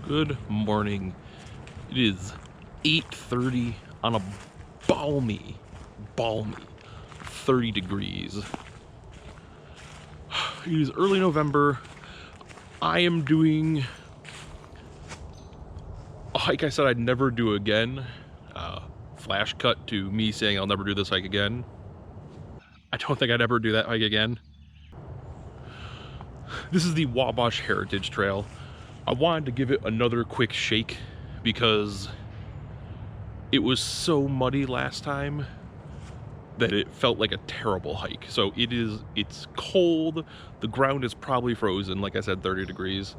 Good morning. It is 8:30 on a balmy 30 degrees. It is early November. I am doing a hike I said I'd never do again. Flash cut to me saying I'll never do this hike again. I don't think I'd ever do that hike again. This is the Wabash Heritage Trail. I wanted to give it another quick shake because it was so muddy last time that it felt like a terrible hike. So it's cold, the ground is probably frozen, like I said, 30 degrees.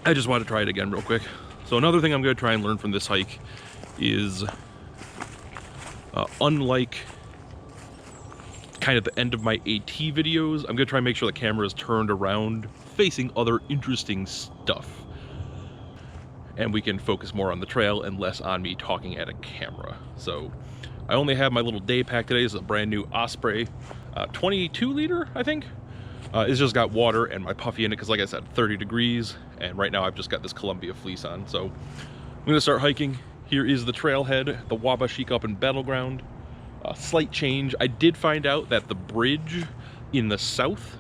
I just wanted to try it again real quick. So another thing I'm going to try and learn from this hike is unlike kind of the end of my AT videos, I'm going to try and make sure the camera is turned around facing other interesting stuff, and we can focus more on the trail and less on me talking at a camera. So I only have my little day pack today. This is a brand new Osprey 22 liter, I think. It's just got water and my puffy in it because, like I said, 30 degrees, and right now I've just got this Columbia fleece on. So I'm going to start hiking. Here is the trailhead, the Wabash Up and Battleground. Slight change. I did find out that the bridge in the south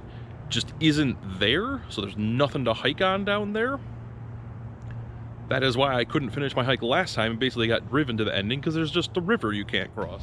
just isn't there, so there's nothing to hike on down there. That is why I couldn't finish my hike last time and basically got driven to the ending, because there's just a river you can't cross.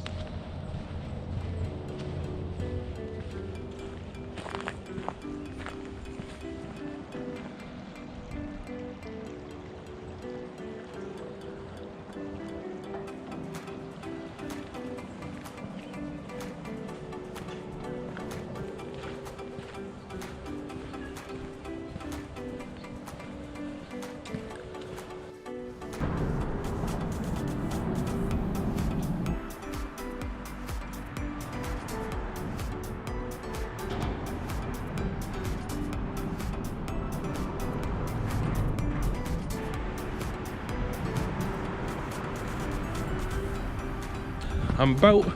I'm about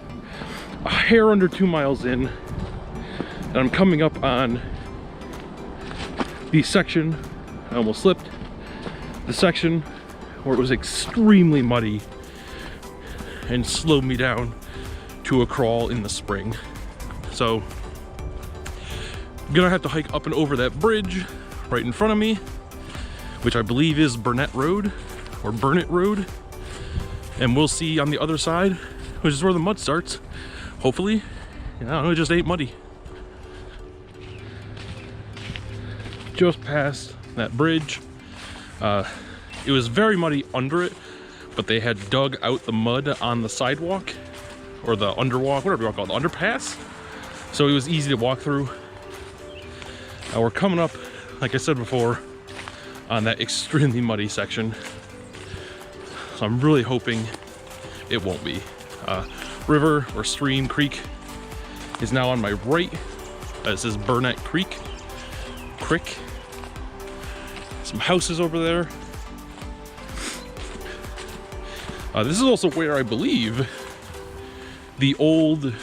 a hair under 2 miles in, and I'm coming up on the section, I almost slipped, the section where it was extremely muddy and slowed me down to a crawl in the spring. So I'm gonna have to hike up and over that bridge right in front of me, which I believe is Burnett Road or Burnett Road, and we'll see on the other side, which is where the mud starts. Hopefully, I don't know, it just ain't muddy. Just past that bridge. It was very muddy under it, but they had dug out the mud on the sidewalk, or the underwalk, whatever you want to call it, the underpass. So it was easy to walk through. We're coming up, like I said before, on that extremely muddy section. So I'm really hoping it won't be. River or stream, creek is now on my right. This is Burnett Creek. Some houses over there. This is also where I believe the old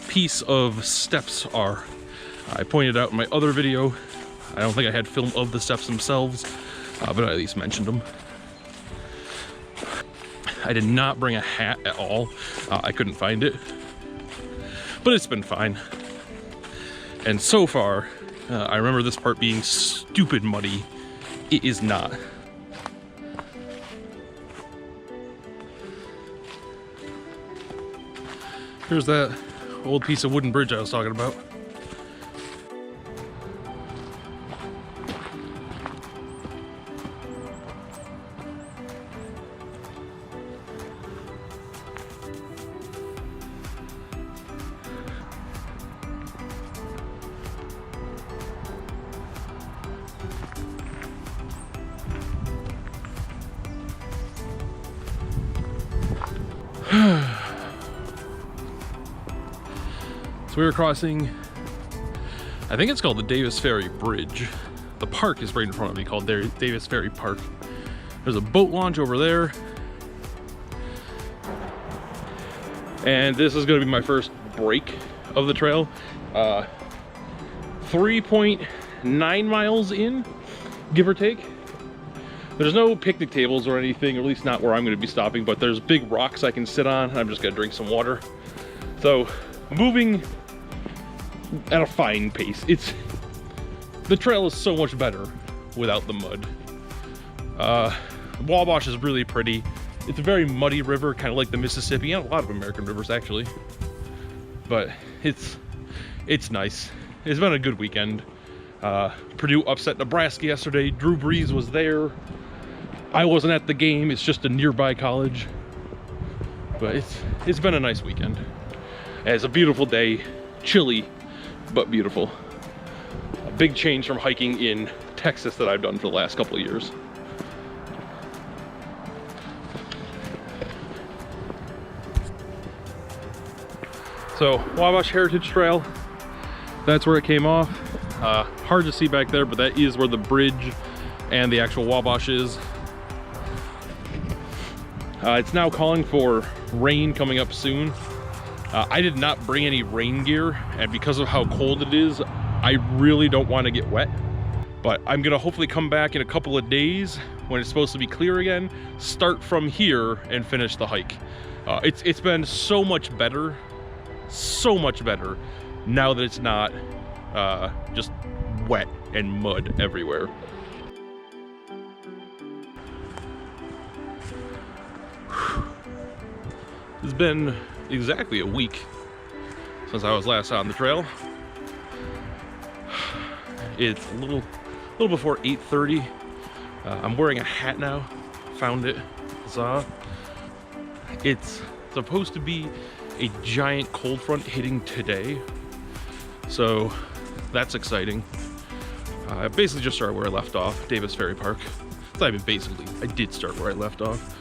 piece of steps are. I pointed out in my other video. I don't think I had film of the steps themselves, but I at least mentioned them. I did not bring a hat at all. I couldn't find it, but it's been fine. And so far, I remember this part being stupid muddy. It is not. Here's that old piece of wooden bridge I was talking about. So we were crossing, I think it's called the Davis Ferry Bridge. The park is right in front of me, called Davis Ferry Park. There's a boat launch over there. And this is gonna be my first break of the trail. 3.9 miles in, give or take. There's no picnic tables or anything, or at least not where I'm going to be stopping, but there's big rocks I can sit on. I'm just going to drink some water. So, moving at a fine pace. The trail is so much better without the mud. Wabash is really pretty. It's a very muddy river, kind of like the Mississippi, and a lot of American rivers actually. But it's nice. It's been a good weekend. Purdue upset Nebraska yesterday. Drew Brees was there. I wasn't at the game. It's just a nearby college. But it's been a nice weekend. It's a beautiful day, chilly, but beautiful. A big change from hiking in Texas that I've done for the last couple of years. So, Wabash Heritage Trail, that's where it came off. Hard to see back there, but that is where the bridge and the actual Wabash is. It's now calling for rain coming up soon. I did not bring any rain gear, and because of how cold it is, I really don't want to get wet. But I'm gonna hopefully come back in a couple of days when it's supposed to be clear again, start from here and finish the hike. It's been so much better now that it's not just wet and mud everywhere. It's been exactly a week since I was last out on the trail. It's a little before 8:30. I'm wearing a hat now. Found it. Huzzah. It's supposed to be a giant cold front hitting today, so that's exciting. I basically just started where I left off, Davis Ferry Park. It's not even basically, I did start where I left off.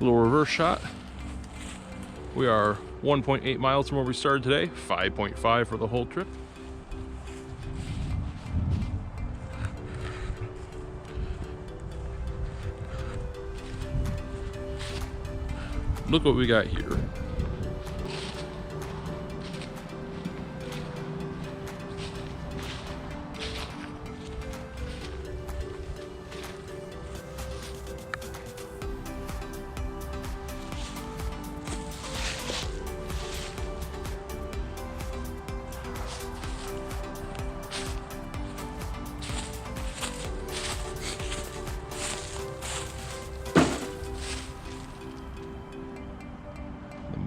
Little reverse shot. We are 1.8 miles from where we started today, 5.5 for the whole trip. Look what we got here.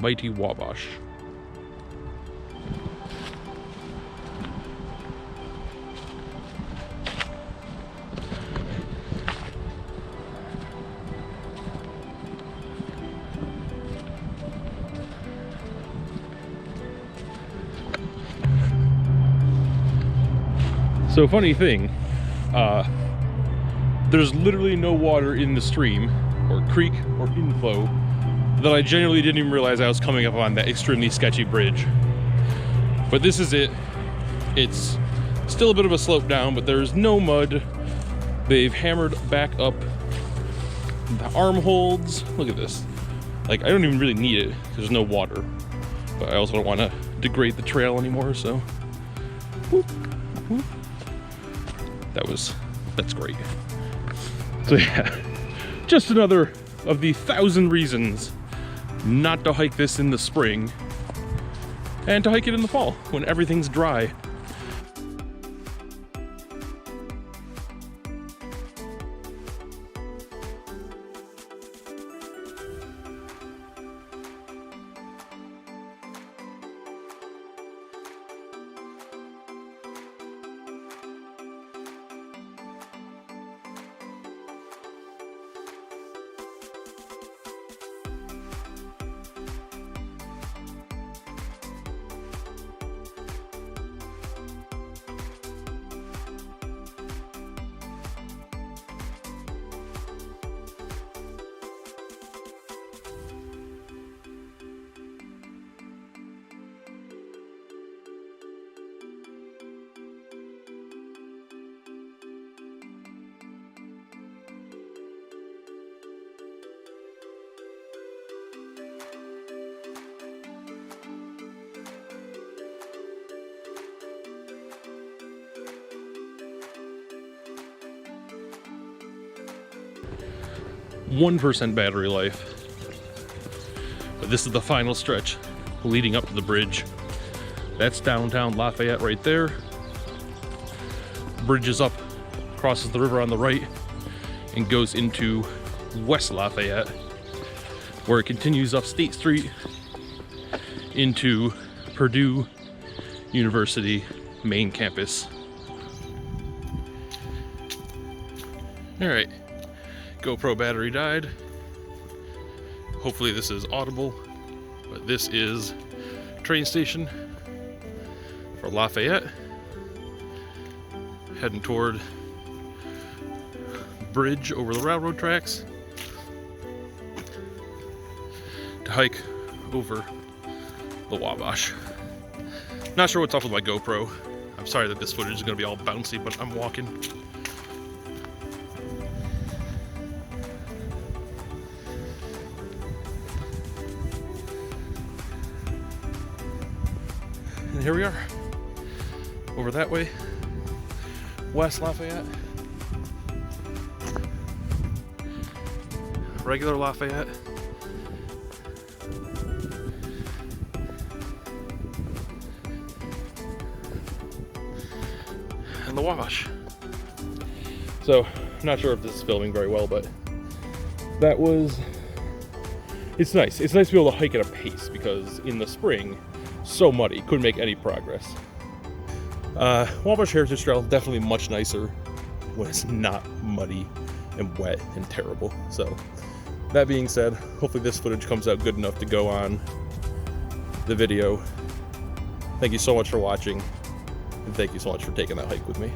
Mighty Wabash. So funny thing, there's literally no water in the stream or creek or inflow that I genuinely didn't even realize I was coming up on that extremely sketchy bridge. But this is it. It's still a bit of a slope down, but there's no mud. They've hammered back up the armholds. Look at this. Like, I don't even really need it because there's no water. But I also don't want to degrade the trail anymore, so. Whoop, whoop. That's great. So yeah, just another of the 1,000 reasons not to hike this in the spring and to hike it in the fall when everything's dry. 1% battery life. But this is the final stretch leading up to the bridge. That's downtown Lafayette right there. Bridge is up, crosses the river on the right, and goes into West Lafayette, where it continues up State Street into Purdue University main campus. Alright, GoPro battery died. Hopefully this is audible, but this is train station for Lafayette. Heading toward bridge over the railroad tracks to hike over the Wabash. Not sure what's up with my GoPro. I'm sorry that this footage is going to be all bouncy, but I'm walking. And here we are, over that way, West Lafayette, regular Lafayette, and the Wabash. So, I'm not sure if this is filming very well, but that was, it's nice. It's nice to be able to hike at a pace, because in the spring, so muddy, couldn't make any progress. Wabash Heritage Trail, definitely much nicer when it's not muddy and wet and terrible. So, that being said, hopefully this footage comes out good enough to go on the video. Thank you so much for watching, and thank you so much for taking that hike with me.